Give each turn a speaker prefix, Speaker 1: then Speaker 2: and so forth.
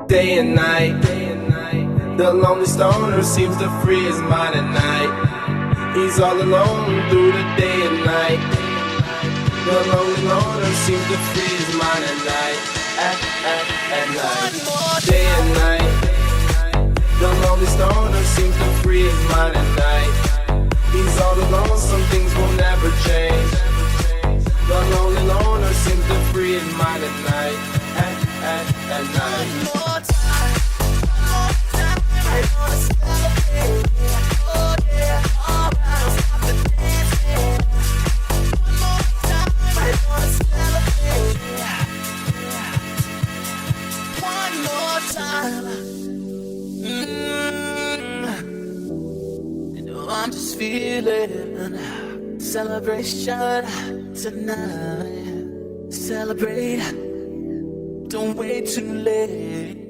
Speaker 1: Day and night, the lonely stoner seems to free his mind at night. He's all alone through the day and night. The lonely loner seems to free his mind at night. At night. Day and night, the lonely stoner seems to free his mind at night. He's all alone, some things will never change. The lonely loner seems to free his mind at night. At night.
Speaker 2: I'm just feeling celebration tonight. Celebrate, don't wait too late.